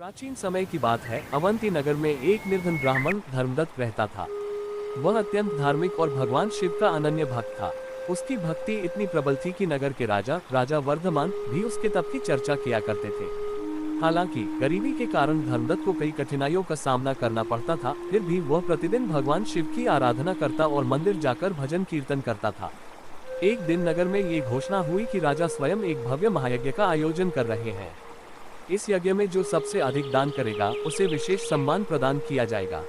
प्राचीन समय की बात है। अवंती नगर में एक निर्धन ब्राह्मण धर्मदत्त रहता था। वह अत्यंत धार्मिक और भगवान शिव का अनन्य भक्त था। उसकी भक्ति इतनी प्रबल थी कि नगर के राजा वर्धमान भी उसके तप की चर्चा किया करते थे। हालांकि गरीबी के कारण धर्मदत्त को कई कठिनाइयों का सामना करना पड़ता था, फिर भी वह प्रतिदिन भगवान शिव की आराधना करता और मंदिर जाकर भजन कीर्तन करता था। एक दिन नगर में ये घोषणा हुई कि राजा स्वयं एक भव्य महायज्ञ का आयोजन कर रहे हैं। इस यज्ञ में जो सबसे अधिक दान करेगा उसे विशेष सम्मान प्रदान किया जाएगा।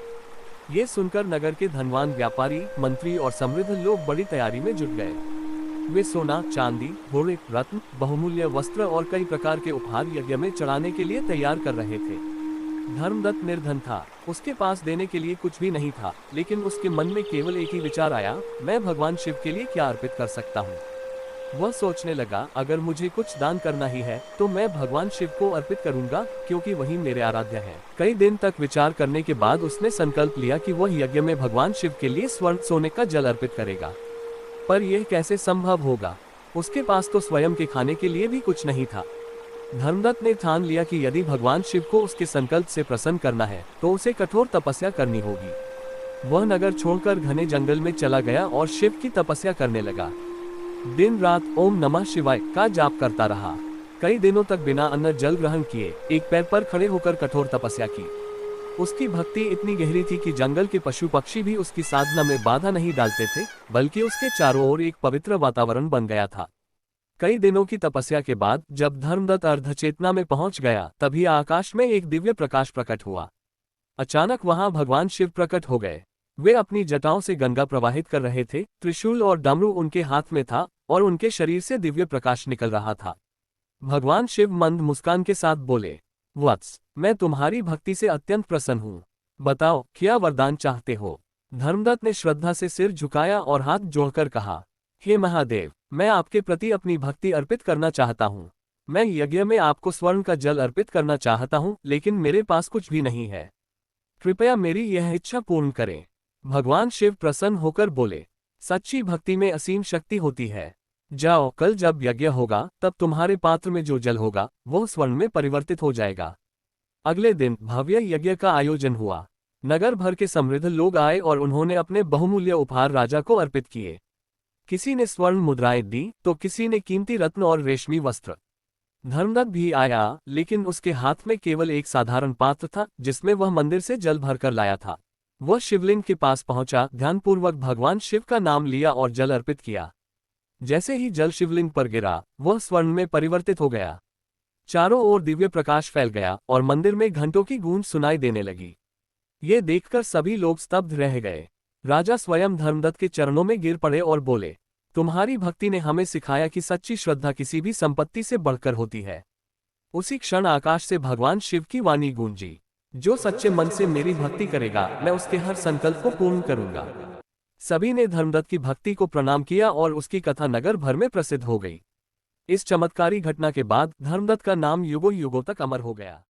ये सुनकर नगर के धनवान व्यापारी, मंत्री और समृद्ध लोग बड़ी तैयारी में जुट गए। वे सोना, चांदी, घोड़े, रत्न, बहुमूल्य वस्त्र और कई प्रकार के उपहार यज्ञ में चढ़ाने के लिए तैयार कर रहे थे। धर्मदत्त निर्धन था, उसके पास देने के लिए कुछ भी नहीं था, लेकिन उसके मन में केवल एक ही विचार आया, मैं भगवान शिव के लिए क्या अर्पित कर सकता हूँ। वह सोचने लगा, अगर मुझे कुछ दान करना ही है तो मैं भगवान शिव को अर्पित करूंगा, क्योंकि वही मेरे आराध्य हैं। कई दिन तक विचार करने के बाद उसने संकल्प लिया कि वह यज्ञ में भगवान शिव के लिए स्वर्ण सोने का जल अर्पित करेगा। पर यह कैसे संभव होगा? उसके पास तो स्वयं के खाने के लिए भी कुछ नहीं था। धर्मदत्त ने ठान लिया कि यदि भगवान शिव को उसके संकल्प से प्रसन्न करना है तो उसे कठोर तपस्या करनी होगी। वह नगर छोड़कर घने जंगल में चला गया और शिव की तपस्या करने लगा। दिन रात ओम नमः शिवाय का जाप करता रहा। कई दिनों तक बिना अन्न जल ग्रहण किए एक पैर पर खड़े होकर कठोर तपस्या की। उसकी भक्ति इतनी गहरी थी कि जंगल के पशु पक्षी भी उसकी साधना में बाधा नहीं डालते थे, बल्कि उसके चारों ओर एक पवित्र वातावरण बन गया था। कई दिनों की तपस्या के बाद जब धर्मदत्त अर्धचेतना में पहुंच गया, तभी आकाश में एक दिव्य प्रकाश प्रकट हुआ। अचानक वहां भगवान शिव प्रकट हो गए। वे अपनी जटाओं से गंगा प्रवाहित कर रहे थे, त्रिशूल और डमरू उनके हाथ में था और उनके शरीर से दिव्य प्रकाश निकल रहा था। भगवान शिव मंद मुस्कान के साथ बोले, वत्स, मैं तुम्हारी भक्ति से अत्यंत प्रसन्न हूँ। बताओ, क्या वरदान चाहते हो? धर्मदत्त ने श्रद्धा से सिर झुकाया और हाथ जोड़कर कहा, हे महादेव, मैं आपके प्रति अपनी भक्ति अर्पित करना चाहता हूँ। मैं यज्ञ में आपको स्वर्ण का जल अर्पित करना चाहता हूँ, लेकिन मेरे पास कुछ भी नहीं है। कृपया मेरी यह इच्छा पूर्ण करें। भगवान शिव प्रसन्न होकर बोले, सच्ची भक्ति में असीम शक्ति होती है। जाओ, कल जब यज्ञ होगा तब तुम्हारे पात्र में जो जल होगा वो स्वर्ण में परिवर्तित हो जाएगा। अगले दिन भव्य यज्ञ का आयोजन हुआ। नगर भर के समृद्ध लोग आए और उन्होंने अपने बहुमूल्य उपहार राजा को अर्पित किए। किसी ने स्वर्ण मुद्राएं दी तो किसी ने कीमती रत्न और रेशमी वस्त्र। धर्मदत्त भी आया, लेकिन उसके हाथ में केवल एक साधारण पात्र था जिसमें वह मंदिर से जल भरकर लाया था। वह शिवलिंग के पास पहुंचा, ध्यानपूर्वक भगवान शिव का नाम लिया और जल अर्पित किया। जैसे ही जल शिवलिंग पर गिरा, वह स्वर्ण में परिवर्तित हो गया। चारों ओर दिव्य प्रकाश फैल गया और मंदिर में घंटों की गूंज सुनाई देने लगी। ये देखकर सभी लोग स्तब्ध रह गए। राजा स्वयं धर्मदत्त के चरणों में गिर पड़े और बोले, तुम्हारी भक्ति ने हमें सिखाया कि सच्ची श्रद्धा किसी भी संपत्ति से बढ़कर होती है। उसी क्षण आकाश से भगवान शिव की वाणी गूंजी, जो सच्चे मन से मेरी भक्ति करेगा, मैं उसके हर संकल्प को पूर्ण करूंगा। सभी ने धर्मदत्त की भक्ति को प्रणाम किया और उसकी कथा नगर भर में प्रसिद्ध हो गई। इस चमत्कारी घटना के बाद धर्मदत्त का नाम युगों युगों तक अमर हो गया।